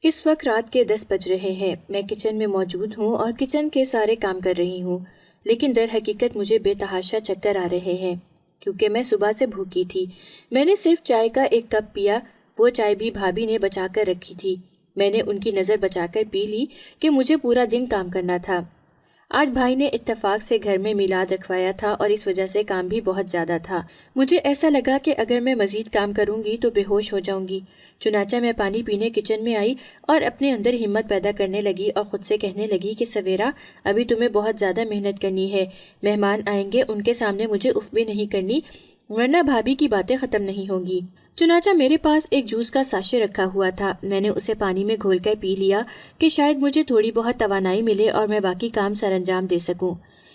اس وقت رات کے 10 بج رہے ہیں۔ میں کچن میں موجود ہوں اور کچن کے سارے کام کر رہی ہوں، لیکن در حقیقت مجھے بے تحاشا چکر آ رہے ہیں کیونکہ میں صبح سے بھوکی تھی۔ میں نے صرف چائے کا ایک کپ پیا، وہ چائے بھی بھابھی نے بچا کر رکھی تھی۔ میں نے ان کی نظر بچا کر پی لی کہ مجھے پورا دن کام کرنا تھا۔ آج بھائی نے اتفاق سے گھر میں میلاد رکھوایا تھا اور اس وجہ سے کام بھی بہت زیادہ تھا۔ مجھے ایسا لگا کہ اگر میں مزید کام کروں گی تو بے ہوش ہو جاؤں گی، چنانچہ میں پانی پینے کچن میں آئی اور اپنے اندر ہمت پیدا کرنے لگی اور خود سے کہنے لگی کہ سویرا، ابھی تمہیں بہت زیادہ محنت کرنی ہے، مہمان آئیں گے، ان کے سامنے مجھے اف بھی نہیں کرنی ورنہ بھابھی کی باتیں ختم نہیں ہوں گی۔ چنانچہ میرے پاس ایک جوس کا ساشے رکھا ہوا تھا، میں نے اسے پانی میں گھول کر پی لیا کہ شاید مجھے تھوڑی بہت توانائی ملے اور میں باقی کام سر انجام دے سکوں۔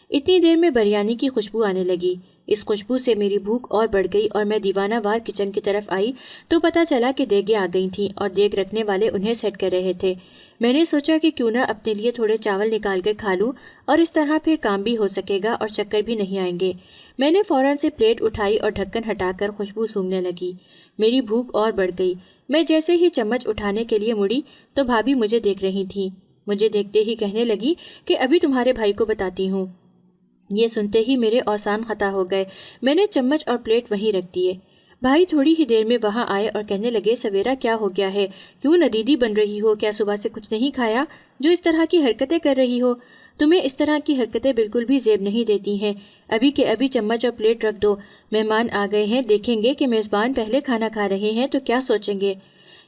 اتنی دیر میں بریانی کی خوشبو آنے لگی۔ اس خوشبو سے میری بھوک اور بڑھ گئی اور میں دیوانہ وار کچن کی طرف آئی تو پتہ چلا کہ دیگیں آ گئی تھیں اور دیگ رکھنے والے انہیں سیٹ کر رہے تھے۔ میں نے سوچا کہ کیوں نہ اپنے لیے تھوڑے چاول نکال کر کھا لوں اور اس طرح پھر کام بھی ہو سکے گا اور چکر بھی نہیں آئیں گے۔ میں نے فوراً سے پلیٹ اٹھائی اور ڈھکن ہٹا کر خوشبو سونگھنے لگی۔ میری بھوک اور بڑھ گئی۔ میں جیسے ہی چمچ اٹھانے کے لیے مڑی تو بھابھی مجھے دیکھ رہی تھیں۔ مجھے دیکھتے ہی کہنے لگی کہ ابھی تمہارے بھائی کو بتاتی ہوں۔ یہ سنتے ہی میرے اوسان خطا ہو گئے۔ میں نے چمچ اور پلیٹ وہیں رکھ دیے۔ بھائی تھوڑی ہی دیر میں وہاں آئے اور کہنے لگے، سویرا کیا ہو گیا ہے؟ کیوں ندیدی بن رہی ہو؟ کیا صبح سے کچھ نہیں کھایا جو اس طرح کی حرکتیں کر رہی ہو؟ تمہیں اس طرح کی حرکتیں بالکل بھی زیب نہیں دیتی ہیں۔ ابھی کے ابھی چمچ اور پلیٹ رکھ دو، مہمان آ گئے ہیں، دیکھیں گے کہ میزبان پہلے کھانا کھا رہے ہیں تو کیا سوچیں گے۔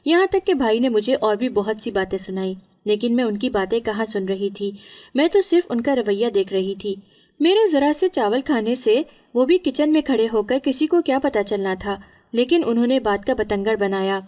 یہاں تک کہ بھائی نے مجھے اور بھی بہت سی باتیں سنائی، لیکن میں ان کی باتیں کہاں سن رہی تھی، میں تو صرف ان کا رویہ دیکھ رہی تھی۔ میرے ذرا سے چاول کھانے سے، وہ بھی کچن میں کھڑے ہو کر، کسی کو کیا پتا چلنا تھا، لیکن انہوں نے بات کا بتنگڑ بنایا۔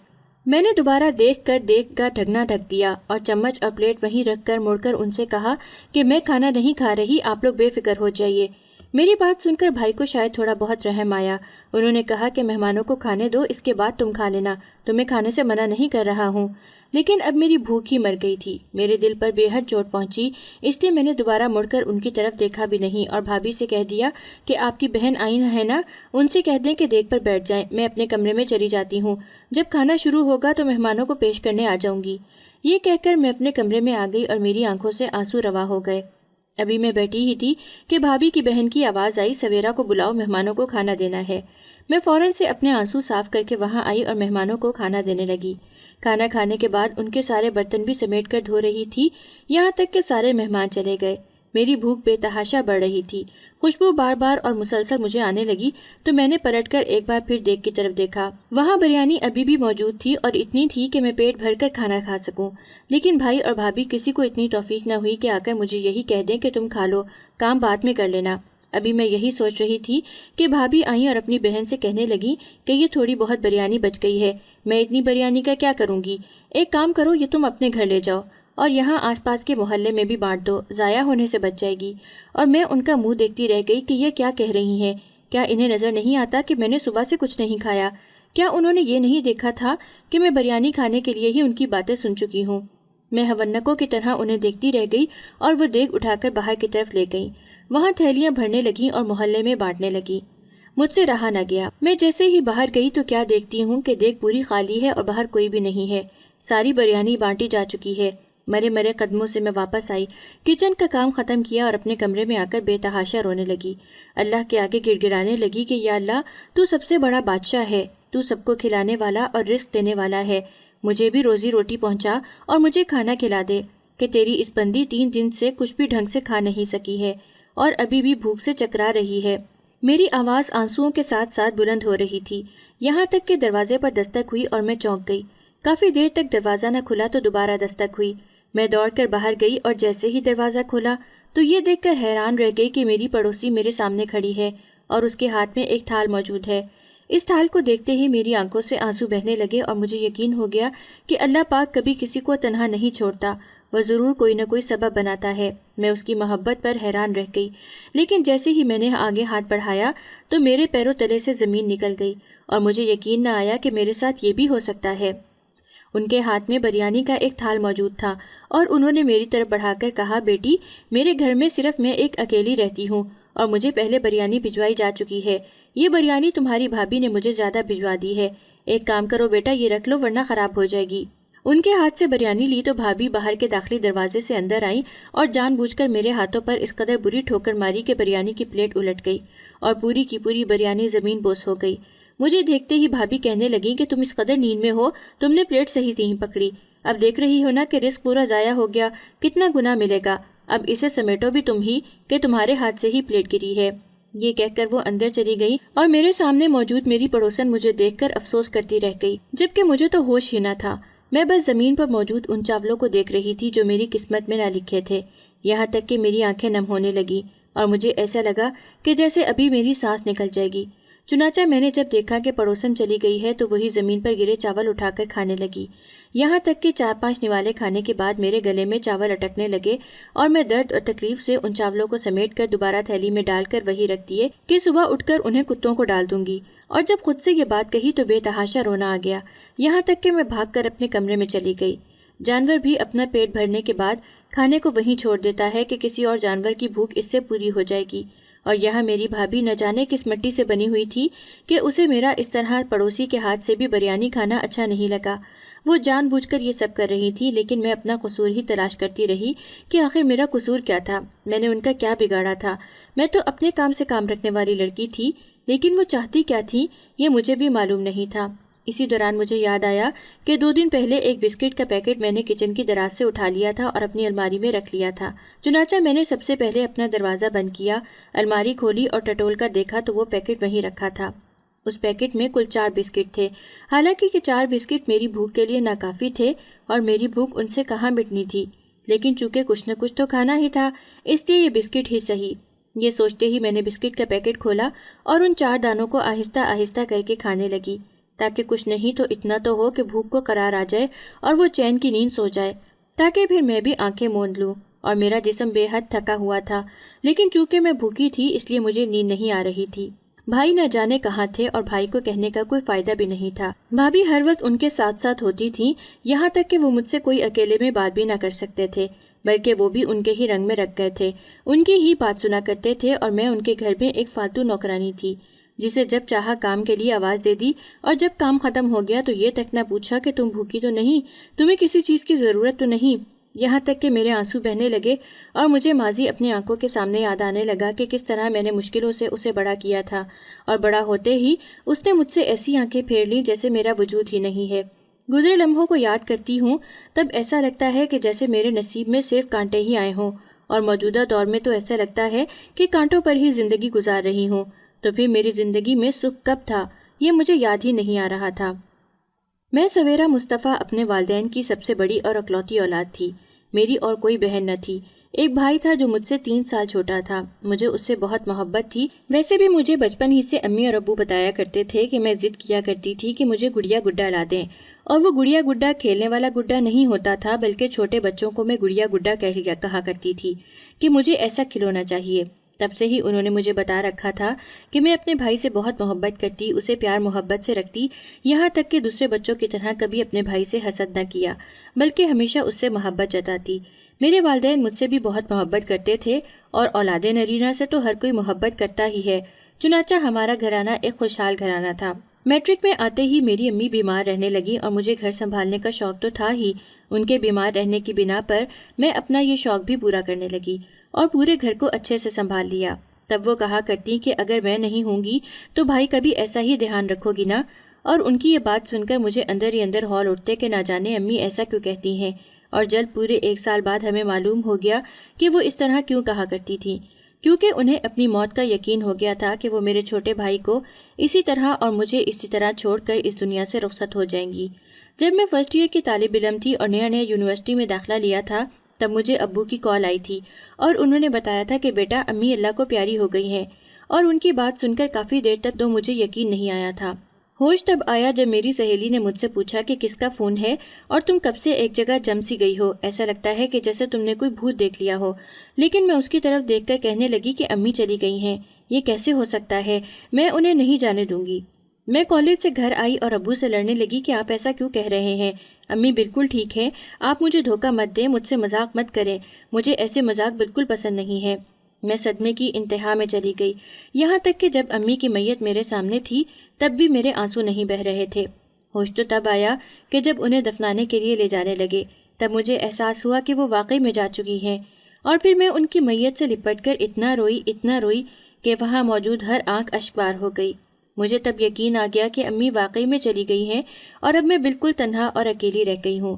میں نے دوبارہ دیکھ کا ڈھکنا ڈھک دیا اور چمچ اور پلیٹ وہیں رکھ کر مڑ کر ان سے کہا کہ میں کھانا نہیں کھا رہی، آپ لوگ بے فکر ہو جائیے۔ میری بات سن کر بھائی کو شاید تھوڑا بہت رحم آیا۔ انہوں نے کہا کہ مہمانوں کو کھانے دو، اس کے بعد تم کھا لینا، تمہیں کھانے سے منع نہیں کر رہا ہوں۔ لیکن اب میری بھوک ہی مر گئی تھی، میرے دل پر بے حد چوٹ پہنچی، اس لیے میں نے دوبارہ مڑ کر ان کی طرف دیکھا بھی نہیں اور بھابھی سے کہہ دیا کہ آپ کی بہن آئی ہے نا، ان سے کہہ دیں کہ دیگ پر بیٹھ جائیں، میں اپنے کمرے میں چلی جاتی ہوں، جب کھانا شروع ہوگا تو مہمانوں کو پیش کرنے آ جاؤں گی۔ یہ کہہ کر میں اپنے کمرے میں آ گئی اور میری آنکھوں سے آنسو روا ہو گئے۔ ابھی میں بیٹھی ہی تھی کہ بھابھی کی بہن کی آواز آئی، سویرا کو بلاؤ، مہمانوں کو کھانا دینا ہے۔ میں فوراً سے اپنے آنسو صاف کر کے وہاں آئی اور مہمانوں کو کھانا دینے لگی۔ کھانا کھانے کے بعد ان کے سارے برتن بھی سمیٹ کر دھو رہی تھی، یہاں تک کہ سارے مہمان چلے گئے۔ میری بھوک بے تحاشا بڑھ رہی تھی، خوشبو بار بار اور مسلسل مجھے آنے لگی تو میں نے پلٹ کر ایک بار پھر دیگ کی طرف دیکھا۔ وہاں بریانی ابھی بھی موجود تھی اور اتنی تھی کہ میں پیٹ بھر کر کھانا کھا سکوں، لیکن بھائی اور بھابھی کسی کو اتنی توفیق نہ ہوئی کہ آ کر مجھے یہی کہہ دیں کہ تم کھا لو، کام بعد میں کر لینا۔ ابھی میں یہی سوچ رہی تھی کہ بھابھی آئیں اور اپنی بہن سے کہنے لگی کہ یہ تھوڑی بہت بریانی بچ گئی ہے، میں اتنی بریانی کا کیا کروں گی، ایک کام کرو، یہ تم اپنے گھر لے جاؤ اور یہاں آس پاس کے محلے میں بھی بانٹ دو، ضائع ہونے سے بچ جائے گی۔ اور میں ان کا منہ دیکھتی رہ گئی کہ یہ کیا کہہ رہی ہیں، کیا انہیں نظر نہیں آتا کہ میں نے صبح سے کچھ نہیں کھایا؟ کیا انہوں نے یہ نہیں دیکھا تھا کہ میں بریانی کھانے کے لیے ہی ان کی باتیں سن چکی ہوں؟ میں ہونکوں کی طرح انہیں دیکھتی رہ گئی اور وہ دیگ اٹھا کر باہر کی طرف لے گئیں، وہاں تھیلیاں بھرنے لگیں اور محلے میں بانٹنے لگیں۔ مجھ سے رہا نہ گیا، میں جیسے ہی باہر گئی تو کیا دیکھتی ہوں کہ دیگ پوری خالی ہے اور باہر کوئی بھی نہیں ہے، ساری بریانی بانٹی جا چکی ہے۔ مرے مرے قدموں سے میں واپس آئی، کچن کا کام ختم کیا اور اپنے کمرے میں آ کر بے تحاشا رونے لگی، اللہ کے آگے گڑ گڑانے لگی کہ یا اللہ، تو سب سے بڑا بادشاہ ہے، تو سب کو کھلانے والا اور رزق دینے والا ہے، مجھے بھی روزی روٹی پہنچا اور مجھے کھانا کھلا دے، کہ تیری اس بندی 3 دن سے کچھ بھی ڈھنگ سے کھا نہیں سکی ہے اور ابھی بھی بھوک سے چکرا رہی ہے۔ میری آواز آنسوؤں کے ساتھ ساتھ بلند ہو رہی تھی، یہاں تک کہ دروازے پر دستک ہوئی اور میں چونک گئی۔ کافی دیر تک دروازہ نہ کھلا تو دوبارہ دستک ہوئی، میں دوڑ کر باہر گئی اور جیسے ہی دروازہ کھولا تو یہ دیکھ کر حیران رہ گئی کہ میری پڑوسی میرے سامنے کھڑی ہے اور اس کے ہاتھ میں ایک تھال موجود ہے۔ اس تھال کو دیکھتے ہی میری آنکھوں سے آنسو بہنے لگے اور مجھے یقین ہو گیا کہ اللہ پاک کبھی کسی کو تنہا نہیں چھوڑتا، وہ ضرور کوئی نہ کوئی سبب بناتا ہے۔ میں اس کی محبت پر حیران رہ گئی، لیکن جیسے ہی میں نے آگے ہاتھ بڑھایا تو میرے پیروں تلے سے زمین نکل گئی اور مجھے یقین نہ آیا کہ میرے ساتھ یہ بھی ہو سکتا ہے۔ ان کے ہاتھ میں بریانی کا ایک تھال موجود تھا اور انہوں نے میری طرف بڑھا کر کہا، بیٹی، میرے گھر میں صرف میں ایک اکیلی رہتی ہوں اور مجھے پہلے بریانی بھجوائی جا چکی ہے، یہ بریانی تمہاری بھابھی نے مجھے زیادہ بھجوا دی ہے، ایک کام کرو بیٹا، یہ رکھ لو ورنہ خراب ہو جائے گی۔ ان کے ہاتھ سے بریانی لی تو بھابھی باہر کے داخلی دروازے سے اندر آئیں اور جان بوجھ کر میرے ہاتھوں پر اس قدر بری ٹھوکر ماری کہ بریانی کی پلیٹ الٹ گئی اور پوری کی پوری بریانی زمین بوس ہو گئی۔ مجھے دیکھتے ہی بھابھی کہنے لگیں کہ تم اس قدر نیند میں ہو، تم نے پلیٹ صحیح نہیں پکڑی، اب دیکھ رہی ہو نا کہ رزق پورا ضائع ہو گیا، کتنا گناہ ملے گا، اب اسے سمیٹو بھی تم ہی کہ تمہارے ہاتھ سے ہی پلیٹ گری ہے۔ یہ کہہ کر وہ اندر چلی گئی اور میرے سامنے موجود میری پڑوسن مجھے دیکھ کر افسوس کرتی رہ گئی، جبکہ مجھے تو ہوش ہی نہ تھا۔ میں بس زمین پر موجود ان چاولوں کو دیکھ رہی تھی جو میری قسمت میں نہ لکھے تھے، یہاں تک کہ میری آنکھیں نم ہونے لگی اور مجھے ایسا لگا کہ جیسے ابھی میری سانس نکل جائے گی۔ چنانچہ میں نے جب دیکھا کہ پڑوسن چلی گئی ہے تو وہی زمین پر گرے چاول اٹھا کر کھانے لگی، یہاں تک کہ 4-5 نوالے کھانے کے بعد میرے گلے میں چاول اٹکنے لگے اور میں درد اور تکلیف سے ان چاولوں کو سمیٹ کر دوبارہ تھیلی میں ڈال کر وہی رکھ دیے کہ صبح اٹھ کر انہیں کتوں کو ڈال دوں گی۔ اور جب خود سے یہ بات کہی تو بے تحاشا رونا آ گیا، یہاں تک کہ میں بھاگ کر اپنے کمرے میں چلی گئی۔ جانور بھی اپنا پیٹ بھرنے کے بعد کھانے کو وہیں چھوڑ دیتا ہے کہ کسی اور جانور کی بھوک اس سے پوری ہو جائے گی، اور یہاں میری بھابھی نہ جانے کس مٹی سے بنی ہوئی تھی کہ اسے میرا اس طرح پڑوسی کے ہاتھ سے بھی بریانی کھانا اچھا نہیں لگا۔ وہ جان بوجھ کر یہ سب کر رہی تھی، لیکن میں اپنا قصور ہی تلاش کرتی رہی کہ آخر میرا قصور کیا تھا، میں نے ان کا کیا بگاڑا تھا۔ میں تو اپنے کام سے کام رکھنے والی لڑکی تھی، لیکن وہ چاہتی کیا تھی یہ مجھے بھی معلوم نہیں تھا۔ اسی دوران مجھے یاد آیا کہ 2 دن پہلے ایک بسکٹ کا پیکٹ میں نے کچن کی دراز سے اٹھا لیا تھا اور اپنی الماری میں رکھ لیا تھا۔ چنانچہ میں نے سب سے پہلے اپنا دروازہ بند کیا، الماری کھولی اور ٹٹول کر دیکھا تو وہ پیکٹ وہیں رکھا تھا۔ اس پیکٹ میں کل 4 بسکٹ تھے، حالانکہ یہ 4 بسکٹ میری بھوک کے لیے ناکافی تھے اور میری بھوک ان سے کہاں مٹنی تھی، لیکن چونکہ کچھ نہ کچھ تو کھانا ہی تھا، اس لیے یہ بسکٹ ہی صحیح۔ یہ سوچتے ہی میں نے بسکٹ کا پیکٹ کھولا اور ان 4 دانوں کو آہستہ آہستہ کر کے کھانے لگی، تاکہ کچھ نہیں تو اتنا تو ہو کہ بھوک کو قرار آ جائے اور وہ چین کی نیند سو جائے، تاکہ پھر میں بھی آنکھیں موند لوں۔ اور میرا جسم بے حد تھکا ہوا تھا، لیکن چونکہ میں بھوکی تھی اس لیے مجھے نیند نہیں آ رہی تھی۔ بھائی نہ جانے کہاں تھے اور بھائی کو کہنے کا کوئی فائدہ بھی نہیں تھا۔ بھابھی ہر وقت ان کے ساتھ ساتھ ہوتی تھی، یہاں تک کہ وہ مجھ سے کوئی اکیلے میں بات بھی نہ کر سکتے تھے، بلکہ وہ بھی ان کے ہی رنگ میں رکھ گئے تھے، ان کی ہی بات سنا کرتے تھے، اور میں ان کے گھر میں ایک فالتو نوکرانی تھی جسے جب چاہا کام کے لیے آواز دے دی، اور جب کام ختم ہو گیا تو یہ تک نہ پوچھا کہ تم بھوکی تو نہیں، تمہیں کسی چیز کی ضرورت تو نہیں۔ یہاں تک کہ میرے آنسو بہنے لگے اور مجھے ماضی اپنی آنکھوں کے سامنے یاد آنے لگا کہ کس طرح میں نے مشکلوں سے اسے بڑا کیا تھا، اور بڑا ہوتے ہی اس نے مجھ سے ایسی آنکھیں پھیر لیں جیسے میرا وجود ہی نہیں ہے۔ گزرے لمحوں کو یاد کرتی ہوں تب ایسا لگتا ہے کہ جیسے میرے نصیب میں صرف کانٹے ہی آئے ہوں، اور موجودہ دور میں تو ایسا لگتا ہے کہ کانٹوں پر ہی زندگی گزار رہی ہوں۔ تو پھر میری زندگی میں سکھ کب تھا یہ مجھے یاد ہی نہیں آ رہا تھا۔ میں سویرا مصطفیٰ اپنے والدین کی سب سے بڑی اور اکلوتی اولاد تھی، میری اور کوئی بہن نہ تھی۔ ایک بھائی تھا جو مجھ سے 3 سال چھوٹا تھا، مجھے اس سے بہت محبت تھی۔ ویسے بھی مجھے بچپن ہی سے امی اور ابو بتایا کرتے تھے کہ میں ضد کیا کرتی تھی کہ مجھے گڑیا گڈا لا دیں، اور وہ گڑیا گڈا کھیلنے والا گڈا نہیں ہوتا تھا، بلکہ چھوٹے بچوں کو میں گڑیا گڈا کہا کرتی تھی کہ مجھے ایسا کھلونا چاہیے۔ تب سے ہی انہوں نے مجھے بتا رکھا تھا کہ میں اپنے بھائی سے بہت محبت کرتی، اسے پیار محبت سے رکھتی، یہاں تک کہ دوسرے بچوں کی طرح کبھی اپنے بھائی سے حسد نہ کیا، بلکہ ہمیشہ اس سے محبت جتاتی۔ میرے والدین مجھ سے بھی بہت محبت کرتے تھے، اور اولاد نرینہ سے تو ہر کوئی محبت کرتا ہی ہے۔ چنانچہ ہمارا گھرانہ ایک خوشحال گھرانہ تھا۔ میٹرک میں آتے ہی میری امی بیمار رہنے لگی اور مجھے گھر سنبھالنے کا شوق تو تھا ہی، ان کے بیمار رہنے کی بنا پر میں اپنا یہ شوق بھی پورا کرنے لگی اور پورے گھر کو اچھے سے سنبھال لیا۔ تب وہ کہا کرتی کہ اگر میں نہیں ہوں گی تو بھائی کا بھی ایسا ہی دھیان رکھو گی نا، اور ان کی یہ بات سن کر مجھے اندر ہی اندر ہول اٹھتے کہ نہ جانے امی ایسا کیوں کہتی ہیں، اور جلد پورے 1 سال بعد ہمیں معلوم ہو گیا کہ وہ اس طرح کیوں کہا کرتی تھی، کیونکہ انہیں اپنی موت کا یقین ہو گیا تھا کہ وہ میرے چھوٹے بھائی کو اسی طرح اور مجھے اسی طرح چھوڑ کر اس دنیا سے رخصت ہو جائیں گی۔ جب میں فرسٹ ایئر کی طالب علم تھی اور نیا یونیورسٹی میں داخلہ لیا تھا، تب مجھے ابو کی کال آئی تھی اور انہوں نے بتایا تھا کہ بیٹا امی اللہ کو پیاری ہو گئی ہیں، اور ان کی بات سن کر کافی دیر تک تو مجھے یقین نہیں آیا تھا۔ ہوش تب آیا جب میری سہیلی نے مجھ سے پوچھا کہ کس کا فون ہے اور تم کب سے ایک جگہ جم سی گئی ہو، ایسا لگتا ہے کہ جیسے تم نے کوئی بھوت دیکھ لیا ہو۔ لیکن میں اس کی طرف دیکھ کر کہنے لگی کہ امی چلی گئی ہیں، یہ کیسے ہو سکتا ہے، میں انہیں نہیں جانے دوں گی۔ میں کالج سے گھر آئی اور ابو سے لڑنے لگی کہ آپ ایسا کیوں کہہ رہے ہیں، امی بالکل ٹھیک ہے، آپ مجھے دھوکہ مت دیں، مجھ سے مذاق مت کریں، مجھے ایسے مذاق بالکل پسند نہیں ہے۔ میں صدمے کی انتہا میں چلی گئی، یہاں تک کہ جب امی کی میت میرے سامنے تھی تب بھی میرے آنسو نہیں بہہ رہے تھے۔ ہوش تو تب آیا کہ جب انہیں دفنانے کے لیے لے جانے لگے، تب مجھے احساس ہوا کہ وہ واقعی میں جا چکی ہیں، اور پھر میں ان کی میت سے لپٹ کر اتنا روئی کہ وہاں موجود ہر آنکھ اشکبار ہو گئی۔ مجھے تب یقین آ گیا کہ امی واقعی میں چلی گئی ہیں اور اب میں بالکل تنہا اور اکیلی رہ گئی ہوں۔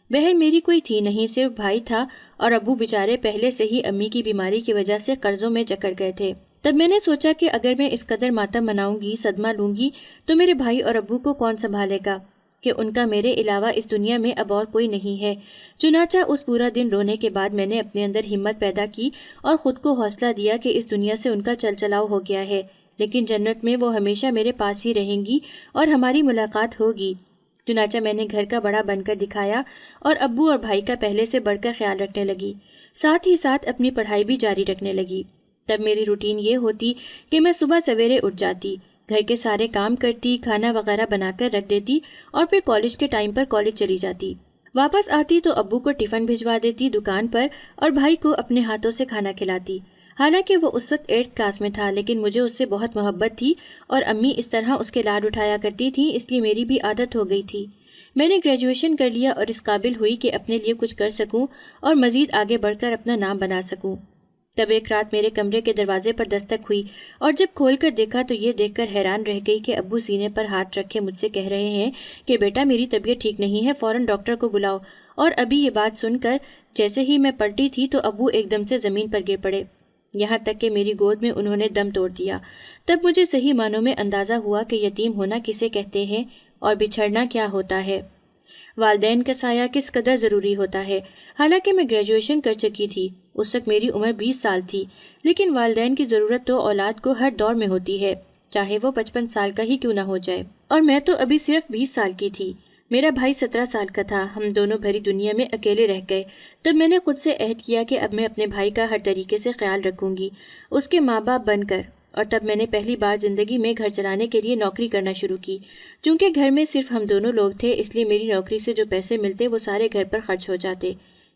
بہن میری کوئی تھی نہیں، صرف بھائی تھا، اور ابو بیچارے پہلے سے ہی امی کی بیماری کی وجہ سے قرضوں میں جکڑ گئے تھے۔ تب میں نے سوچا کہ اگر میں اس قدر ماتم مناؤں گی، صدمہ لوں گی، تو میرے بھائی اور ابو کو کون سنبھالے گا، کہ ان کا میرے علاوہ اس دنیا میں اب اور کوئی نہیں ہے۔ چنانچہ اس پورا دن رونے کے بعد میں نے اپنے اندر ہمت پیدا کی اور خود کو حوصلہ دیا کہ اس دنیا سے ان کا چل چلاؤ ہو گیا ہے، لیکن جنت میں وہ ہمیشہ میرے پاس ہی رہیں گی اور ہماری ملاقات ہوگی۔ چنانچہ میں نے گھر کا بڑا بن کر دکھایا اور ابو اور بھائی کا پہلے سے بڑھ کر خیال رکھنے لگی، ساتھ ہی ساتھ اپنی پڑھائی بھی جاری رکھنے لگی۔ تب میری روٹین یہ ہوتی کہ میں صبح سویرے اٹھ جاتی، گھر کے سارے کام کرتی، کھانا وغیرہ بنا کر رکھ دیتی اور پھر کالج کے ٹائم پر کالج چلی جاتی۔ واپس آتی تو ابو کو ٹفن بھجوا دیتی دکان پر اور بھائی کو اپنے ہاتھوں سے کھانا کھلاتی۔ حالانکہ وہ اس وقت 8th کلاس میں تھا، لیکن مجھے اس سے بہت محبت تھی اور امی اس طرح اس کے لاڈ اٹھایا کرتی تھیں، اس لیے میری بھی عادت ہو گئی تھی۔ میں نے گریجویشن کر لیا اور اس قابل ہوئی کہ اپنے لیے کچھ کر سکوں اور مزید آگے بڑھ کر اپنا نام بنا سکوں۔ تب ایک رات میرے کمرے کے دروازے پر دستک ہوئی اور جب کھول کر دیکھا تو یہ دیکھ کر حیران رہ گئی کہ ابو سینے پر ہاتھ رکھے مجھ سے کہہ رہے ہیں کہ بیٹا میری طبیعت ٹھیک نہیں ہے، فوراً ڈاکٹر کو بلاؤ۔ اور ابھی یہ بات سن کر جیسے ہی میں پلٹی تھی تو ابو ایک دم سے زمین پر گر پڑے، یہاں تک کہ میری گود میں انہوں نے دم توڑ دیا۔ تب مجھے صحیح معنوں میں اندازہ ہوا کہ یتیم ہونا کسے کہتے ہیں اور بچھڑنا کیا ہوتا ہے، والدین کا سایہ کس قدر ضروری ہوتا ہے۔ حالانکہ میں گریجویشن کر چکی تھی، اس وقت میری عمر 20 سال تھی، لیکن والدین کی ضرورت تو اولاد کو ہر دور میں ہوتی ہے، چاہے وہ 55 سال کا ہی کیوں نہ ہو جائے، اور میں تو ابھی صرف 20 سال کی تھی۔ میرا بھائی 17 سال کا تھا، ہم دونوں بھری دنیا میں اکیلے رہ گئے۔ تب میں نے خود سے عہد کیا کہ اب میں اپنے بھائی کا ہر طریقے سے خیال رکھوں گی، اس کے ماں باپ بن کر، اور تب میں نے پہلی بار زندگی میں گھر چلانے کے لیے نوکری کرنا شروع کی۔ چونکہ گھر میں صرف ہم دونوں لوگ تھے، اس لیے میری نوکری سے جو پیسے ملتے وہ سارے گھر پر خرچ ہو جاتے۔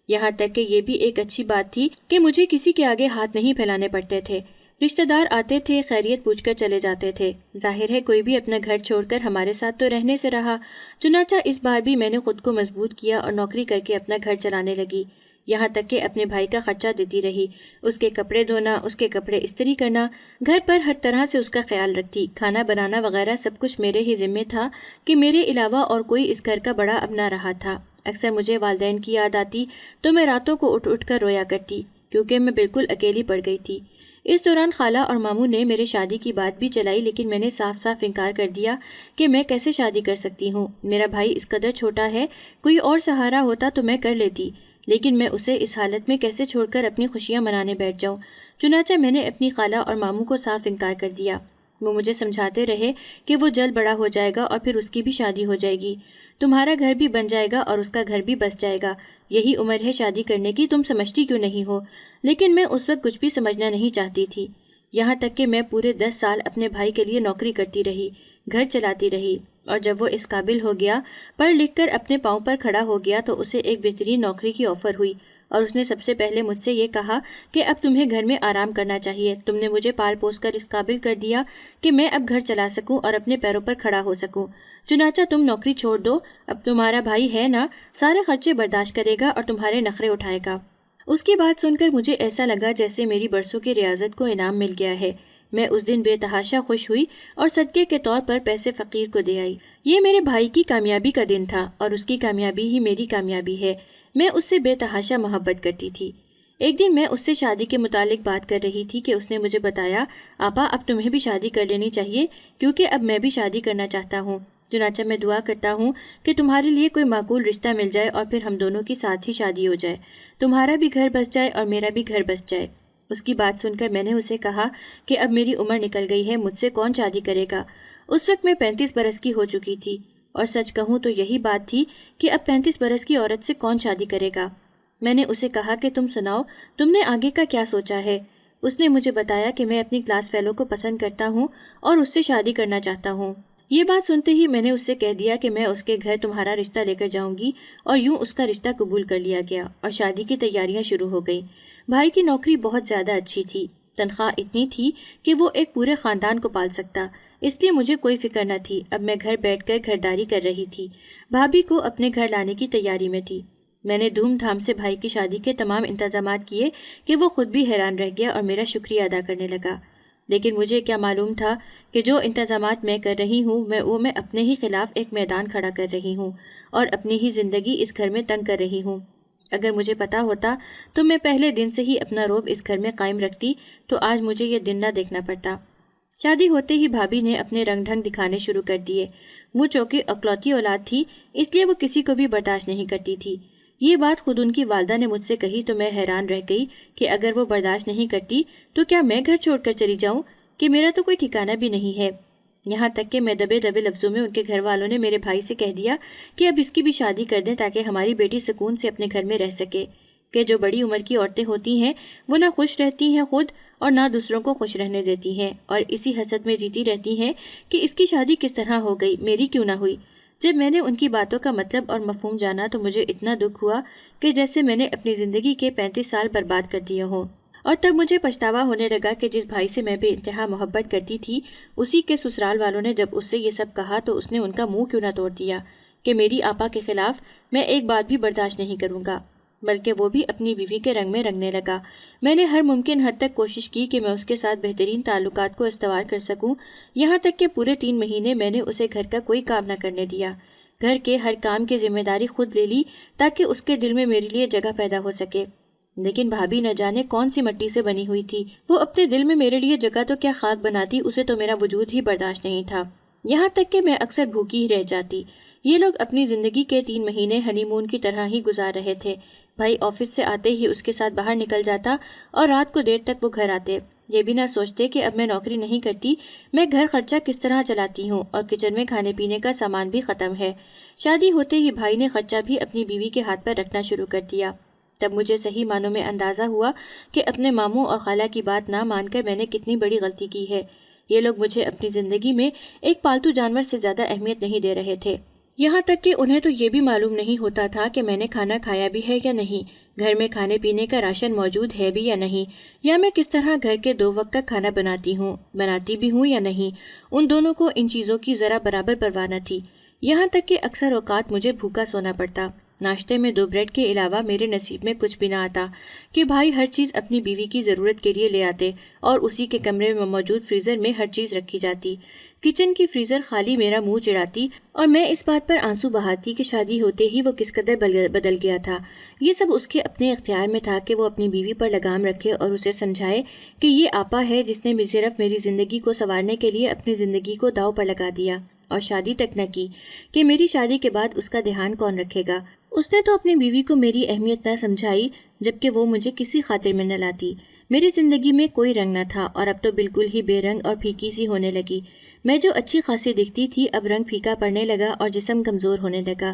یہاں تک کہ یہ بھی ایک اچھی بات تھی کہ مجھے کسی کے آگے ہاتھ نہیں پھیلانے پڑتے تھے۔ رشتہ دار آتے تھے، خیریت پوچھ کر چلے جاتے تھے، ظاہر ہے کوئی بھی اپنا گھر چھوڑ کر ہمارے ساتھ تو رہنے سے رہا۔ چنانچہ اس بار بھی میں نے خود کو مضبوط کیا اور نوکری کر کے اپنا گھر چلانے لگی، یہاں تک کہ اپنے بھائی کا خرچہ دیتی رہی، اس کے کپڑے دھونا، اس کے کپڑے استری کرنا، گھر پر ہر طرح سے اس کا خیال رکھتی، کھانا بنانا وغیرہ سب کچھ میرے ہی ذمے تھا کہ میرے علاوہ اور کوئی اس گھر کا بڑا اب نہ رہا تھا۔ اکثر مجھے والدین کی یاد آتی تو میں راتوں کو اٹھ اٹھ کر رویا کرتی، کیونکہ میں بالکل اکیلی پڑ گئی تھی۔ اس دوران خالہ اور ماموں نے میرے شادی کی بات بھی چلائی، لیکن میں نے صاف صاف انکار کر دیا کہ میں کیسے شادی کر سکتی ہوں، میرا بھائی اس قدر چھوٹا ہے، کوئی اور سہارا ہوتا تو میں کر لیتی، لیکن میں اسے اس حالت میں کیسے چھوڑ کر اپنی خوشیاں منانے بیٹھ جاؤں۔ چنانچہ میں نے اپنی خالہ اور ماموں کو صاف انکار کر دیا۔ وہ مجھے سمجھاتے رہے کہ وہ جلد بڑا ہو جائے گا اور پھر اس کی بھی شادی ہو جائے گی، تمہارا گھر بھی بن جائے گا اور اس کا گھر بھی بس جائے گا، یہی عمر ہے شادی کرنے کی، تم سمجھتی کیوں نہیں ہو؟ لیکن میں اس وقت کچھ بھی سمجھنا نہیں چاہتی تھی، یہاں تک کہ میں پورے 10 سال اپنے بھائی کے لیے نوکری کرتی رہی، گھر چلاتی رہی، اور جب وہ اس قابل ہو گیا، پڑھ لکھ کر اپنے پاؤں پر کھڑا ہو گیا، تو اسے ایک بہترین نوکری کی آفر ہوئی اور اس نے سب سے پہلے مجھ سے یہ کہا کہ اب تمہیں گھر میں آرام کرنا چاہیے، تم نے مجھے پال پوس کر اس قابل کر دیا کہ میں اب گھر چلا سکوں اور اپنے پیروں پر کھڑا ہو سکوں، چنانچہ تم نوکری چھوڑ دو، اب تمہارا بھائی ہے نا، سارے خرچے برداشت کرے گا اور تمہارے نخرے اٹھائے گا۔ اس کی بات سن کر مجھے ایسا لگا جیسے میری برسوں کی ریاضت کو انعام مل گیا ہے۔ میں اس دن بے تحاشا خوش ہوئی اور صدقے کے طور پر پیسے فقیر کو دے آئی۔ یہ میرے بھائی کی کامیابی کا دن تھا اور اس کی کامیابی ہی میری کامیابی ہے۔ میں اس سے بے تحاشا محبت کرتی تھی۔ ایک دن میں اس سے شادی کے متعلق بات کر رہی تھی کہ اس نے مجھے بتایا، آپا اب تمہیں بھی شادی کر لینی چاہیے، کیونکہ اب میں بھی شادی کرنا چاہتا ہوں، چنانچہ میں دعا کرتا ہوں کہ تمہارے لیے کوئی معقول رشتہ مل جائے اور پھر ہم دونوں کی ساتھ ہی شادی ہو جائے، تمہارا بھی گھر بس جائے اور میرا بھی گھر بس جائے۔ اس کی بات سن کر میں نے اسے کہا کہ اب میری عمر نکل گئی ہے، مجھ سے کون شادی کرے گا؟ اس وقت میں 35 برس کی ہو چکی تھی، اور سچ کہوں تو یہی بات تھی کہ اب 35 برس کی عورت سے کون شادی کرے گا؟ میں نے اسے کہا کہ تم سناؤ، تم نے آگے کا کیا سوچا ہے؟ اس نے مجھے بتایا کہ میں اپنی کلاس فیلو کو پسند کرتا ہوں اور اس سے شادی کرنا چاہتا ہوں۔ یہ بات سنتے ہی میں نے اس سے کہہ دیا کہ میں اس کے گھر تمہارا رشتہ لے کر جاؤں گی، اور یوں اس کا رشتہ قبول کر لیا گیا اور شادی کی تیاریاں شروع ہو گئیں۔ بھائی کی نوکری بہت زیادہ اچھی تھی، تنخواہ اتنی تھی کہ وہ ایک پورے خاندان کو پال سکتا، اس لیے مجھے کوئی فکر نہ تھی۔ اب میں گھر بیٹھ کر گھرداری کر رہی تھی، بھابھی کو اپنے گھر لانے کی تیاری میں تھی۔ میں نے دھوم دھام سے بھائی کی شادی کے تمام انتظامات کیے کہ وہ خود بھی حیران رہ گیا اور میرا شکریہ ادا کرنے لگا۔ لیکن مجھے کیا معلوم تھا کہ جو انتظامات میں کر رہی ہوں میں اپنے ہی خلاف ایک میدان کھڑا کر رہی ہوں اور اپنی ہی زندگی اس گھر میں تنگ کر رہی ہوں۔ اگر مجھے پتا ہوتا تو میں پہلے دن سے ہی اپنا رعب اس گھر میں قائم رکھتی، تو آج مجھے یہ دن نہ دیکھنا پڑتا۔ شادی ہوتے ہی بھابھی نے اپنے رنگ ڈھنگ دکھانے شروع کر دیے۔ وہ چونکہ اکلوتی اولاد تھی، اس لیے وہ کسی کو بھی برداشت نہیں کرتی تھی۔ یہ بات خود ان کی والدہ نے مجھ سے کہی تو میں حیران رہ گئی کہ اگر وہ برداشت نہیں کرتی تو کیا میں گھر چھوڑ کر چلی جاؤں، کہ میرا تو کوئی ٹھکانہ بھی نہیں ہے۔ یہاں تک کہ میں دبے دبے لفظوں میں ان کے گھر والوں نے میرے بھائی سے کہہ دیا کہ اب اس کی بھی شادی کر دیں تاکہ ہماری بیٹی سکون سے اپنے گھر میں رہ سکے، کہ جو بڑی عمر کی عورتیں ہوتی ہیں وہ نہ خوش رہتی ہیں خود اور نہ دوسروں کو خوش رہنے دیتی ہیں، اور اسی حسد میں جیتی رہتی ہیں کہ اس کی شادی کس طرح ہو گئی، میری کیوں نہ ہوئی۔ جب میں نے ان کی باتوں کا مطلب اور مفہوم جانا تو مجھے اتنا دکھ ہوا کہ جیسے میں نے اپنی زندگی کے 35 سال برباد کر دیے ہوں۔ اور تب مجھے پچھتاوا ہونے لگا کہ جس بھائی سے میں بے انتہا محبت کرتی تھی، اسی کے سسرال والوں نے جب اس سے یہ سب کہا تو اس نے ان کا منہ کیوں نہ توڑ دیا کہ میری آپا کے خلاف میں ایک بات بھی برداشت نہیں کروں گا، بلکہ وہ بھی اپنی بیوی کے رنگ میں رنگنے لگا۔ میں نے ہر ممکن حد تک کوشش کی کہ میں اس کے ساتھ بہترین تعلقات کو استوار کر سکوں، یہاں تک کہ پورے 3 مہینے میں نے اسے گھر کا کوئی کام نہ کرنے دیا۔ گھر کے ہر کام کی ذمہ داری خود لے لی تاکہ اس کے دل میں میرے لیے جگہ پیدا ہو سکے۔ لیکن بھابھی نہ جانے کون سی مٹی سے بنی ہوئی تھی، وہ اپنے دل میں میرے لیے جگہ تو کیا خاک بناتی، اسے تو میرا وجود ہی برداشت نہیں تھا۔ یہاں تک کہ میں اکثر بھوکی ہی رہ جاتی۔ یہ لوگ اپنی زندگی کے 3 مہینے ہنی مون کی طرح ہی گزار رہے تھے۔ بھائی آفس سے آتے ہی اس کے ساتھ باہر نکل جاتا اور رات کو دیر تک وہ گھر آتے، یہ بھی نہ سوچتے کہ اب میں نوکری نہیں کرتی، میں گھر خرچہ کس طرح چلاتی ہوں اور کچن میں کھانے پینے کا سامان بھی ختم ہے۔ شادی ہوتے ہی بھائی نے خرچہ بھی اپنی بیوی کے ہاتھ پر رکھنا شروع کر دیا۔ تب مجھے صحیح معنوں میں اندازہ ہوا کہ اپنے ماموں اور خالہ کی بات نہ مان کر میں نے کتنی بڑی غلطی کی ہے۔ یہ لوگ مجھے اپنی زندگی میں ایک پالتو جانور سے زیادہ اہمیت نہیں دے رہے تھے، یہاں تک کہ انہیں تو یہ بھی معلوم نہیں ہوتا تھا کہ میں نے کھانا کھایا بھی ہے یا نہیں، گھر میں کھانے پینے کا راشن موجود ہے بھی یا نہیں، یا میں کس طرح گھر کے 2 وقت کا کھانا بناتی بھی ہوں یا نہیں۔ ان دونوں کو ان چیزوں کی ذرا برابر پرواہ نہ تھی، یہاں تک کہ اکثر اوقات مجھے بھوکا سونا پڑتا۔ ناشتے میں 2 بریڈ کے علاوہ میرے نصیب میں کچھ بھی نہ آتا کہ بھائی ہر چیز اپنی بیوی کی ضرورت کے لیے لے آتے اور اسی کے کمرے میں موجود فریزر میں ہر چیز رکھی جاتی۔ کچن کی فریزر خالی میرا منہ چڑھاتی اور میں اس بات پر آنسو بہاتی کہ شادی ہوتے ہی وہ کس قدر بدل گیا تھا۔ یہ سب اس کے اپنے اختیار میں تھا کہ وہ اپنی بیوی پر لگام رکھے اور اسے سمجھائے کہ یہ آپا ہے جس نے صرف میری زندگی کو سنوارنے کے لیے اپنی زندگی کو داؤ پر لگا دیا اور شادی تک نہ کی، کہ میری شادی کے بعد اس کا دھیان کون رکھے گا۔ اس نے تو اپنی بیوی کو میری اہمیت نہ سمجھائی، جبکہ وہ مجھے کسی خاطر میں نہ لاتی۔ میری زندگی میں کوئی رنگ نہ تھا اور اب تو بالکل ہی بے رنگ اور پھیکی سی ہونے لگی۔ میں جو اچھی خاصی دکھتی تھی اب رنگ پھیکا پڑنے لگا اور جسم کمزور ہونے لگا۔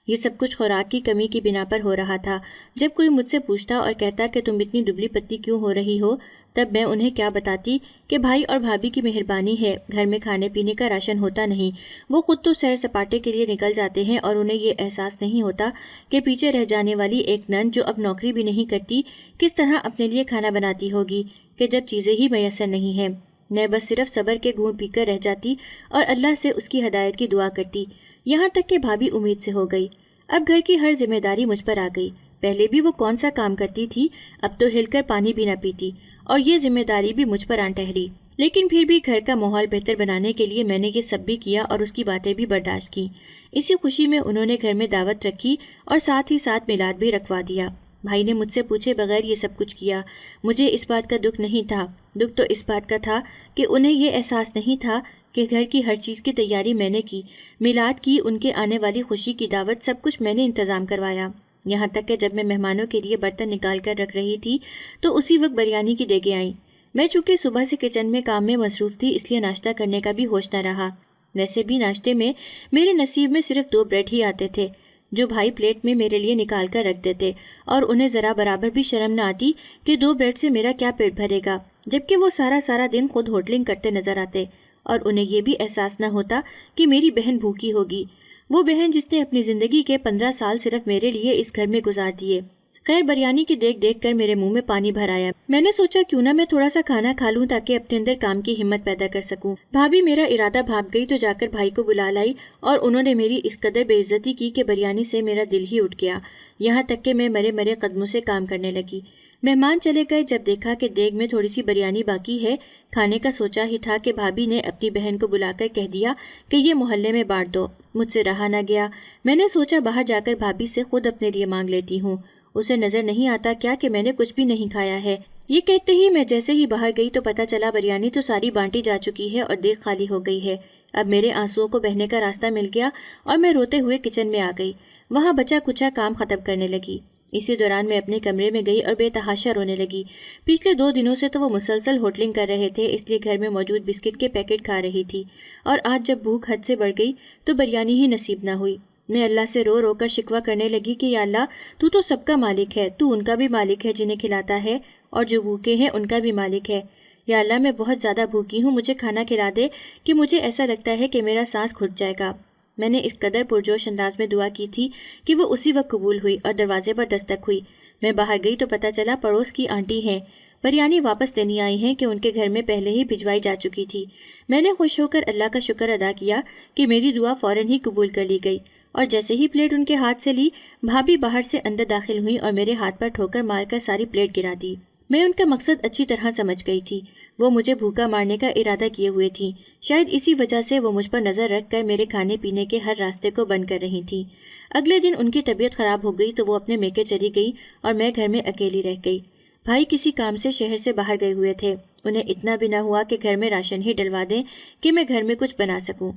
یہ سب کچھ خوراک کی کمی کی بنا پر ہو رہا تھا۔ جب کوئی مجھ سے پوچھتا اور کہتا کہ تم اتنی دبلی پتلی کیوں ہو رہی ہو، تب میں انہیں کیا بتاتی کہ بھائی اور بھابھی کی مہربانی ہے، گھر میں کھانے پینے کا راشن ہوتا نہیں، وہ خود تو سیر سپاٹے کے لیے نکل جاتے ہیں اور انہیں یہ احساس نہیں ہوتا کہ پیچھے رہ جانے والی ایک نند جو اب نوکری بھی نہیں کرتی کس طرح اپنے لیے کھانا بناتی ہوگی، کہ جب چیزیں ہی میسر نہیں ہیں میں بس صرف صبر کے گھونٹ پی کر رہ جاتی اور اللہ سے اس کی ہدایت کی دعا کرتی۔ یہاں تک کہ بھابھی امید سے ہو گئی، اب گھر کی ہر ذمہ داری مجھ پر آ گئی۔ پہلے بھی وہ کون سا کام کرتی تھی، اب تو ہل کر پانی بھی نہ پیتی اور یہ ذمہ داری بھی مجھ پر آن ٹہری۔ لیکن پھر بھی گھر کا ماحول بہتر بنانے کے لیے میں نے یہ سب بھی کیا اور اس کی باتیں بھی برداشت کی۔ اسی خوشی میں انہوں نے گھر میں دعوت رکھی اور ساتھ ہی ساتھ میلاد بھی رکھوا دیا۔ بھائی نے مجھ سے پوچھے بغیر یہ سب کچھ کیا۔ مجھے اس بات کا دکھ نہیں تھا، دکھ تو اس بات کا تھا کہ انہیں یہ احساس نہیں تھا کہ گھر کی ہر چیز کی تیاری میں نے کی، میلاد کی، ان کے آنے والی خوشی کی دعوت، سب کچھ میں نے انتظام کروایا۔ یہاں تک کہ جب میں مہمانوں کے لیے برتن نکال کر رکھ رہی تھی تو اسی وقت بریانی کی دیگیں آئیں۔ میں چونکہ صبح سے کچن میں کام میں مصروف تھی اس لیے ناشتہ کرنے کا بھی ہوش نہ رہا۔ ویسے بھی ناشتے میں میرے نصیب میں صرف 2 بریڈ ہی آتے تھے جو بھائی پلیٹ میں میرے لیے نکال کر رکھ دیتے، اور انہیں ذرا برابر بھی شرم نہ آتی کہ 2 بریڈ سے میرا کیا پیٹ بھرے گا، جبکہ وہ سارا دن خود ہوٹلنگ کرتے نظر آتے اور انہیں یہ بھی احساس نہ ہوتا کہ میری بہن بھوکی ہوگی، وہ بہن جس نے اپنی زندگی کے 15 سال صرف میرے لیے اس گھر میں گزار دیے۔ خیر بریانی کی دیکھ دیکھ کر میرے منہ میں پانی بھر آیا۔ میں نے سوچا کیوں نہ میں تھوڑا سا کھانا کھا لوں تاکہ اپنے اندر کام کی ہمت پیدا کر سکوں۔ بھابھی میرا ارادہ بھاپ گئی تو جا کر بھائی کو بلا لائی اور انہوں نے میری اس قدر بے عزتی کی کہ بریانی سے میرا دل ہی اٹھ گیا، یہاں تک کہ میں مرے مرے قدموں سے کام کرنے لگی۔ مہمان چلے گئے، جب دیکھا کہ دیگ میں تھوڑی سی بریانی باقی ہے، کھانے کا سوچا ہی تھا کہ بھابھی نے اپنی بہن کو بلا کر کہہ دیا کہ یہ محلے میں بانٹ دو۔ مجھ سے رہا نہ گیا، میں نے سوچا باہر جا کر بھابھی سے خود اپنے لیے مانگ لیتی ہوں، اسے نظر نہیں آتا کیا کہ میں نے کچھ بھی نہیں کھایا ہے۔ یہ کہتے ہی میں جیسے ہی باہر گئی تو پتہ چلا بریانی تو ساری بانٹی جا چکی ہے اور دیگ خالی ہو گئی ہے۔ اب میرے آنسوؤں کو بہنے کا راستہ مل گیا اور میں روتے ہوئے کچن میں آ گئی، وہاں بچا کچا کام ختم کرنے لگی۔ اسی دوران میں اپنے کمرے میں گئی اور بے تحاشا رونے لگی۔ پچھلے 2 دنوں سے تو وہ مسلسل ہوٹلنگ کر رہے تھے، اس لیے گھر میں موجود بسکٹ کے پیکٹ کھا رہی تھی، اور آج جب بھوک حد سے بڑھ گئی تو بریانی ہی نصیب نہ ہوئی۔ میں اللہ سے رو رو کر شکوہ کرنے لگی کہ یا اللہ، تو سب کا مالک ہے، تو ان کا بھی مالک ہے جنہیں کھلاتا ہے، اور جو بھوکے ہیں ان کا بھی مالک ہے۔ یا اللہ، میں بہت زیادہ بھوکی ہوں، مجھے کھانا کھلا دے کہ مجھے ایسا لگتا ہے کہ میرا سانس گھٹ جائے گا۔ میں نے اس قدر پرجوش انداز میں دعا کی تھی کہ وہ اسی وقت قبول ہوئی اور دروازے پر دستک ہوئی۔ میں باہر گئی تو پتہ چلا پڑوس کی آنٹی ہیں، بریانی واپس دینی آئی ہیں کہ ان کے گھر میں پہلے ہی بھجوائی جا چکی تھی۔ میں نے خوش ہو کر اللہ کا شکر ادا کیا کہ میری دعا فوراً ہی قبول کر لی گئی، اور جیسے ہی پلیٹ ان کے ہاتھ سے لی، بھابھی باہر سے اندر داخل ہوئی اور میرے ہاتھ پر ٹھوکر مار کر ساری پلیٹ گرا دی۔ میں ان کا مقصد اچھی طرح سمجھ گئی تھی، وہ مجھے بھوکا مارنے کا ارادہ کیے ہوئے تھیں۔ شاید اسی وجہ سے وہ مجھ پر نظر رکھ کر میرے کھانے پینے کے ہر راستے کو بند کر رہی تھیں۔ اگلے دن ان کی طبیعت خراب ہو گئی تو وہ اپنے میکے چلی گئی اور میں گھر میں اکیلی رہ گئی۔ بھائی کسی کام سے شہر سے باہر گئے ہوئے تھے، انہیں اتنا بھی نہ ہوا کہ گھر میں راشن ہی ڈلوا دیں کہ میں گھر میں کچھ بنا سکوں۔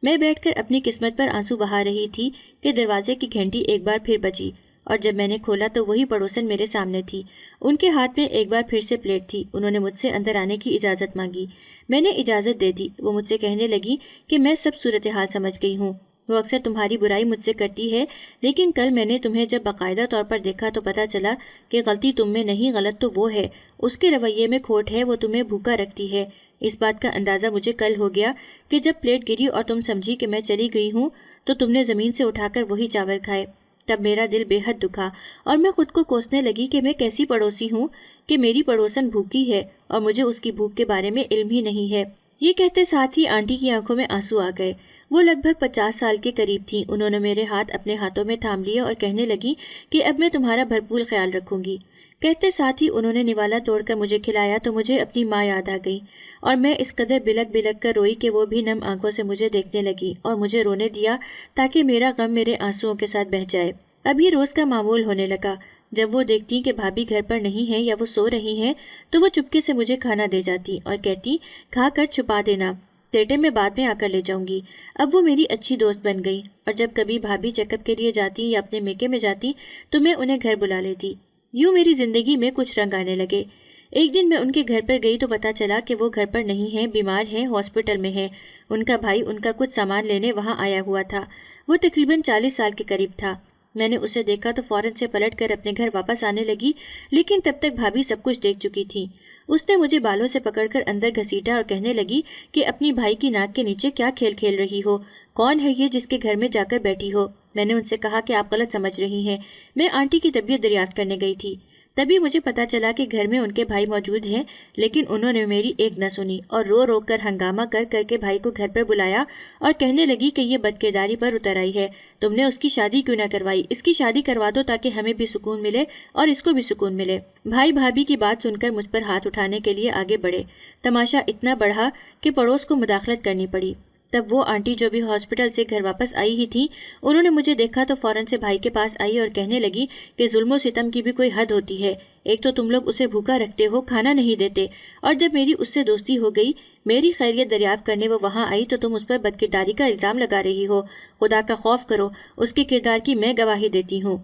میں بیٹھ کر اپنی قسمت پر آنسو بہا رہی تھی کہ دروازے کی گھنٹی ایک بار پھر بجی، اور جب میں نے کھولا تو وہی پڑوسن میرے سامنے تھی۔ ان کے ہاتھ میں ایک بار پھر سے پلیٹ تھی۔ انہوں نے مجھ سے اندر آنے کی اجازت مانگی، میں نے اجازت دے دی۔ وہ مجھ سے کہنے لگی کہ میں سب صورتحال سمجھ گئی ہوں، وہ اکثر تمہاری برائی مجھ سے کرتی ہے، لیکن کل میں نے تمہیں جب باقاعدہ طور پر دیکھا تو پتہ چلا کہ غلطی تم میں نہیں، غلط تو وہ ہے، اس کے رویے میں کھوٹ ہے، وہ تمہیں بھوکا رکھتی ہے۔ اس بات کا اندازہ مجھے کل ہو گیا کہ جب پلیٹ گری اور تم سمجھی کہ میں چلی گئی ہوں تو تم نے زمین سے اٹھا کر وہی چاول کھائے۔ تب میرا دل بے حد دکھا اور میں خود کو کوسنے لگی کہ میں کیسی پڑوسی ہوں کہ میری پڑوسن بھوکی ہے اور مجھے اس کی بھوک کے بارے میں علم ہی نہیں ہے۔ یہ کہتے ساتھ ہی آنٹی کی آنکھوں میں آنسو آ گئے۔ وہ لگ بھگ 50 سال کے قریب تھیں۔ انہوں نے میرے ہاتھ اپنے ہاتھوں میں تھام لیا اور کہنے لگی کہ اب میں تمہارا بھرپور خیال رکھوں گی۔ کہتے ساتھ ہی انہوں نے نوالا توڑ کر مجھے کھلایا تو مجھے اپنی ماں یاد آ گئی، اور میں اس قدر بلک بلک کر روئی کہ وہ بھی نم آنکھوں سے مجھے دیکھنے لگی اور مجھے رونے دیا تاکہ میرا غم میرے آنسوؤں کے ساتھ بہہ جائے۔ اب یہ روز کا معمول ہونے لگا، جب وہ دیکھتی کہ بھابھی گھر پر نہیں ہیں یا وہ سو رہی ہیں تو وہ چپکے سے مجھے کھانا دے جاتی اور کہتی کھا کر چھپا دینا، تیٹے میں بعد میں آ کر لے جاؤں گی۔ اب وہ میری اچھی دوست بن گئی، اور جب کبھی بھابھی چیک اپ کے لیے جاتی یا اپنے میکے میں جاتی تو میں انہیں گھر بلا لیتی۔ یوں میری زندگی میں کچھ رنگ آنے لگے۔ ایک دن میں ان کے گھر پر گئی تو پتہ چلا کہ وہ گھر پر نہیں ہیں، بیمار ہیں، ہاسپٹل میں ہیں۔ ان کا بھائی ان کا کچھ سامان لینے وہاں آیا ہوا تھا، وہ تقریباً 40 سال کے قریب تھا۔ میں نے اسے دیکھا تو فوراً سے پلٹ کر اپنے گھر واپس آنے لگی، لیکن تب تک بھابھی سب کچھ دیکھ چکی تھی۔ اس نے مجھے بالوں سے پکڑ کر اندر گھسیٹا اور کہنے لگی کہ اپنی بھائی کی ناک کے نیچے کیا کھیل کھیل رہی ہو، کون ہے یہ جس کے گھر میں جا کر بیٹھی ہو؟ میں نے ان سے کہا کہ آپ غلط سمجھ رہی ہیں، میں آنٹی کی طبیعت دریافت کرنے گئی تھی۔ تبھی مجھے پتا چلا کہ گھر میں ان کے بھائی موجود ہیں، لیکن انہوں نے میری ایک نہ سنی اور رو رو کر ہنگامہ کر کر کے بھائی کو گھر پر بلایا اور کہنے لگی کہ یہ بد کرداری پر اتر آئی ہے، تم نے اس کی شادی کیوں نہ کروائی، اس کی شادی کروا دو تاکہ ہمیں بھی سکون ملے اور اس کو بھی سکون ملے۔ بھائی بھابھی کی بات سن کر مجھ پر ہاتھ اٹھانے کے لیے آگے بڑھے۔ تماشا اتنا بڑھا کہ پڑوس کو مداخلت کرنی پڑی۔ تب وہ آنٹی جو بھی ہاسپٹل سے گھر واپس آئی ہی تھی، انہوں نے مجھے دیکھا تو فوراً سے بھائی کے پاس آئی اور کہنے لگی کہ ظلم و ستم کی بھی کوئی حد ہوتی ہے، ایک تو تم لوگ اسے بھوکا رکھتے ہو، کھانا نہیں دیتے، اور جب میری اس سے دوستی ہو گئی، میری خیریت دریافت کرنے وہ وہاں آئی تو تم اس پر بد کرداری کا الزام لگا رہی ہو۔ خدا کا خوف کرو، اس کے کردار کی میں گواہی دیتی ہوں۔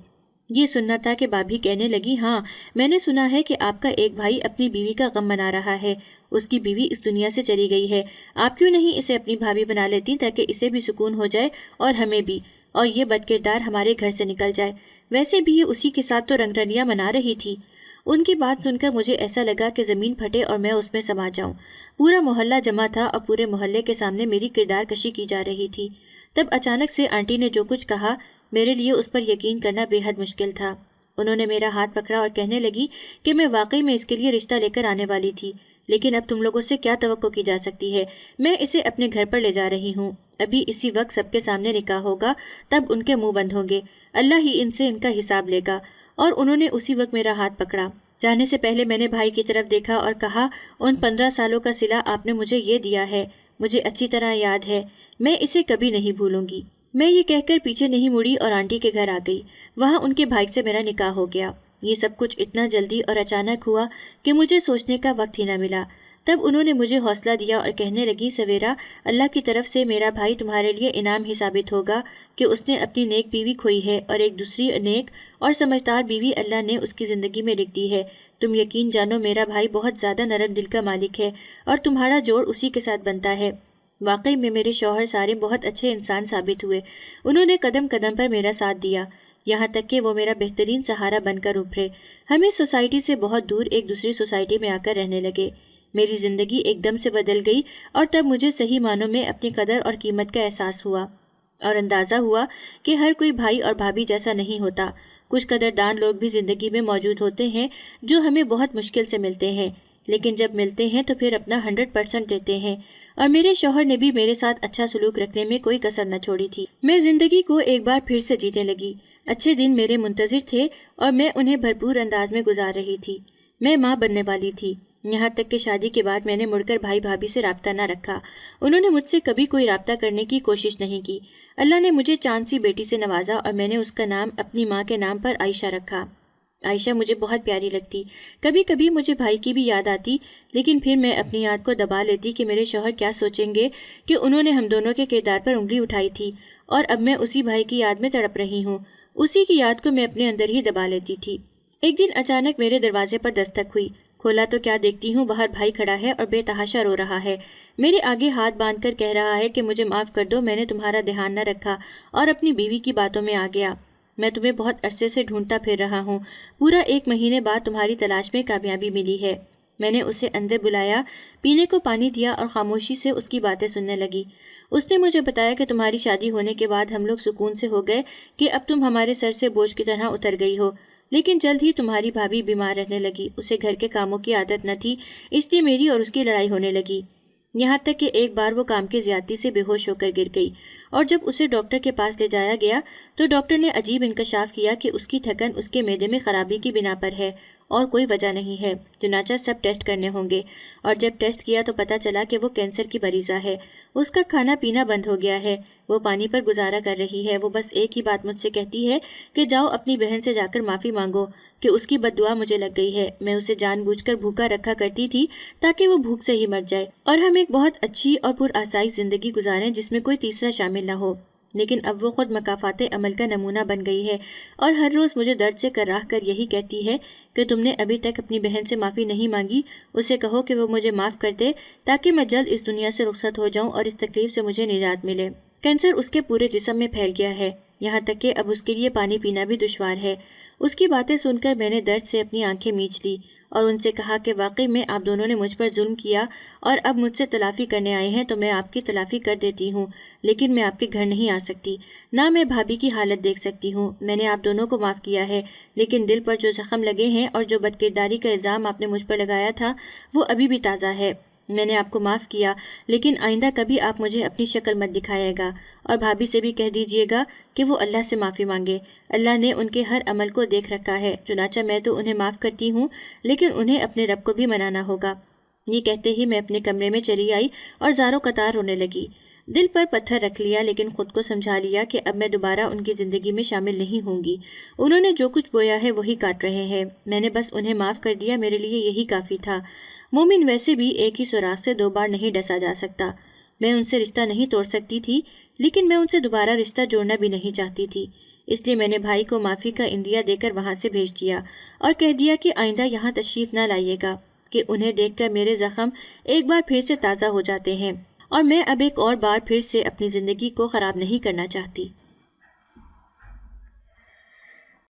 یہ سننا تھا کہ بھابھی کہنے لگی ہاں، میں نے سنا ہے کہ آپ کا ایک بھائی اپنی بیوی کا غم منا رہا ہے، اس کی بیوی اس دنیا سے چلی گئی ہے، آپ کیوں نہیں اسے اپنی بھابھی بنا لیتی تاکہ اسے بھی سکون ہو جائے اور ہمیں بھی، اور یہ بد کردار ہمارے گھر سے نکل جائے۔ ویسے بھی یہ اسی کے ساتھ تو رنگ رلیاں منا رہی تھی۔ ان کی بات سن کر مجھے ایسا لگا کہ زمین پھٹے اور میں اس میں سما جاؤں۔ پورا محلہ جمع تھا اور پورے محلے کے سامنے میری کردار کشی کی جا رہی تھی۔ تب اچانک سے آنٹی نے جو کچھ کہا، میرے لیے اس پر یقین کرنا بے حد مشکل تھا۔ انہوں نے میرا ہاتھ پکڑا اور کہنے لگی کہ میں واقعی میں اس کے لیے رشتہ لے کر آنے والی تھی، لیکن اب تم لوگوں سے کیا توقع کی جا سکتی ہے؟ میں اسے اپنے گھر پر لے جا رہی ہوں، ابھی اسی وقت سب کے سامنے نکاح ہوگا، تب ان کے منہ بند ہوں گے، اللہ ہی ان سے ان کا حساب لے گا۔ اور انہوں نے اسی وقت میرا ہاتھ پکڑا۔ جانے سے پہلے میں نے بھائی کی طرف دیکھا اور کہا، ان 15 سالوں کا صلہ آپ نے مجھے یہ دیا ہے، مجھے اچھی طرح یاد ہے، میں اسے کبھی نہیں بھولوں گی۔ میں یہ کہہ کر پیچھے نہیں مڑی اور آنٹی کے گھر آ گئی۔ وہاں ان کے بھائی سے میرا نکاح ہو گیا۔ یہ سب کچھ اتنا جلدی اور اچانک ہوا کہ مجھے سوچنے کا وقت ہی نہ ملا۔ تب انہوں نے مجھے حوصلہ دیا اور کہنے لگی، سویرا، اللہ کی طرف سے میرا بھائی تمہارے لیے انعام ہی ثابت ہوگا کہ اس نے اپنی نیک بیوی کھوئی ہے، اور ایک دوسری نیک اور سمجھدار بیوی اللہ نے اس کی زندگی میں لکھ دی ہے۔ تم یقین جانو میرا بھائی بہت زیادہ نرم دل کا مالک ہے، اور تمہارا جوڑ اسی کے ساتھ بنتا ہے۔ واقعی میں میرے شوہر سارے بہت اچھے انسان ثابت ہوئے۔ انہوں نے قدم قدم پر میرا ساتھ دیا، یہاں تک کہ وہ میرا بہترین سہارا بن کر ابھرے۔ ہمیں سوسائٹی سے بہت دور ایک دوسری سوسائٹی میں آ کر رہنے لگے۔ میری زندگی ایک دم سے بدل گئی، اور تب مجھے صحیح معنوں میں اپنی قدر اور قیمت کا احساس ہوا، اور اندازہ ہوا کہ ہر کوئی بھائی اور بھابھی جیسا نہیں ہوتا۔ کچھ قدردان لوگ بھی زندگی میں موجود ہوتے ہیں جو ہمیں بہت مشکل سے ملتے ہیں، لیکن جب ملتے ہیں تو پھر اپنا 100% دیتے ہیں، اور میرے شوہر نے بھی میرے ساتھ اچھا سلوک رکھنے میں کوئی کسر نہ چھوڑی تھی۔ میں زندگی کو ایک بار پھر سے جینے لگی۔ اچھے دن میرے منتظر تھے، اور میں انہیں بھرپور انداز میں گزار رہی تھی۔ میں ماں بننے والی تھی، یہاں تک کہ شادی کے بعد میں نے مڑ کر بھائی بھابھی سے رابطہ نہ رکھا۔ انہوں نے مجھ سے کبھی کوئی رابطہ کرنے کی کوشش نہیں کی۔ اللہ نے مجھے چاند سی بیٹی سے نوازا، اور میں نے اس کا نام اپنی ماں کے نام پر عائشہ رکھا۔ عائشہ مجھے بہت پیاری لگتی۔ کبھی کبھی مجھے بھائی کی بھی یاد آتی، لیکن پھر میں اپنی یاد کو دبا لیتی کہ میرے شوہر کیا سوچیں گے کہ انہوں نے ہم دونوں کے کردار پر انگلی اٹھائی تھی، اور اب میں اسی بھائی کی یاد میں تڑپ رہی ہوں۔ اسی کی یاد کو میں اپنے اندر ہی دبا لیتی تھی۔ ایک دن اچانک میرے دروازے پر دستک ہوئی۔ کھولا تو کیا دیکھتی ہوں، باہر بھائی کھڑا ہے اور بے تحاشا رو رہا ہے۔ میرے آگے ہاتھ باندھ کر کہہ رہا ہے کہ مجھے معاف کر دو، میں نے تمہارا دھیان نہ رکھا اور اپنی بیوی کی باتوں میں آ گیا۔ میں تمہیں بہت عرصے سے ڈھونڈتا پھر رہا ہوں، پورا 1 مہینے بعد تمہاری تلاش میں کامیابی ملی ہے۔ میں نے اسے اندر بلایا، پینے کو پانی دیا اور خاموشی سے اس کی باتیں سننے لگی۔ اس نے مجھے بتایا کہ تمہاری شادی ہونے کے بعد ہم لوگ سکون سے ہو گئے کہ اب تم ہمارے سر سے بوجھ کی طرح اتر گئی ہو، لیکن جلد ہی تمہاری بھابھی بیمار رہنے لگی۔ اسے گھر کے کاموں کی عادت نہ تھی، اس لیے میری اور اس کی لڑائی ہونے لگی، یہاں تک کہ ایک بار وہ کام کی زیادتی سے بے ہوش ہو کر گر گئی، اور جب اسے ڈاکٹر کے پاس لے جایا گیا تو ڈاکٹر نے عجیب انکشاف کیا کہ اس کی تھکن اس کے معدے میں خرابی کی بنا پر ہے اور کوئی وجہ نہیں ہے، چنانچہ سب ٹیسٹ کرنے ہوں گے۔ اور جب ٹیسٹ کیا تو پتہ چلا کہ وہ کینسر کی مریضہ ہے۔ اس کا کھانا پینا بند ہو گیا ہے، وہ پانی پر گزارا کر رہی ہے۔ وہ بس ایک ہی بات مجھ سے کہتی ہے کہ جاؤ اپنی بہن سے جا کر معافی مانگو کہ اس کی بد دعا مجھے لگ گئی ہے۔ میں اسے جان بوجھ کر بھوکا رکھا کرتی تھی تاکہ وہ بھوک سے ہی مر جائے اور ہم ایک بہت اچھی اور پرآسائش زندگی گزاریں جس میں کوئی تیسرا شامل نہ ہو۔ لیکن اب وہ خود مکافات عمل کا نمونہ بن گئی ہے، اور ہر روز مجھے درد سے کراہ کر یہی کہتی ہے کہ تم نے ابھی تک اپنی بہن سے معافی نہیں مانگی، اسے کہو کہ وہ مجھے معاف کر دے تاکہ میں جلد اس دنیا سے رخصت ہو جاؤں اور اس تکلیف سے مجھے نجات ملے۔ کینسر اس کے پورے جسم میں پھیل گیا ہے، یہاں تک کہ اب اس کے لیے پانی پینا بھی دشوار ہے۔ اس کی باتیں سن کر میں نے درد سے اپنی آنکھیں میچ لی اور ان سے کہا کہ واقعی میں آپ دونوں نے مجھ پر ظلم کیا اور اب مجھ سے تلافی کرنے آئے ہیں تو میں آپ کی تلافی کر دیتی ہوں، لیکن میں آپ کے گھر نہیں آ سکتی، نہ میں بھابھی کی حالت دیکھ سکتی ہوں۔ میں نے آپ دونوں کو معاف کیا ہے، لیکن دل پر جو زخم لگے ہیں اور جو بدکرداری کا الزام آپ نے مجھ پر لگایا تھا وہ ابھی بھی تازہ ہے۔ میں نے آپ کو معاف کیا، لیکن آئندہ کبھی آپ مجھے اپنی شکل مت دکھائے گا، اور بھابھی سے بھی کہہ دیجیے گا کہ وہ اللہ سے معافی مانگے۔ اللہ نے ان کے ہر عمل کو دیکھ رکھا ہے، چنانچہ میں تو انہیں معاف کرتی ہوں لیکن انہیں اپنے رب کو بھی منانا ہوگا۔ یہ کہتے ہی میں اپنے کمرے میں چلی آئی اور زاروں قطار رونے لگی۔ دل پر پتھر رکھ لیا لیکن خود کو سمجھا لیا کہ اب میں دوبارہ ان کی زندگی میں شامل نہیں ہوں گی۔ انہوں نے جو کچھ بویا ہے وہی کاٹ رہے ہیں، میں نے بس انہیں معاف کر دیا، میرے لیے یہی کافی تھا۔ مومن ویسے بھی ایک ہی سوراخ سے 2 بار نہیں ڈسا جا سکتا۔ میں ان سے رشتہ نہیں توڑ سکتی تھی، لیکن میں ان سے دوبارہ رشتہ جوڑنا بھی نہیں چاہتی تھی، اس لیے میں نے بھائی کو معافی کا عندیہ دے کر وہاں سے بھیج دیا اور کہہ دیا کہ آئندہ یہاں تشریف نہ لائیے گا، کہ انہیں دیکھ کر میرے زخم ایک بار پھر سے تازہ ہو جاتے ہیں اور میں اب ایک اور بار پھر سے اپنی زندگی کو خراب نہیں کرنا چاہتی۔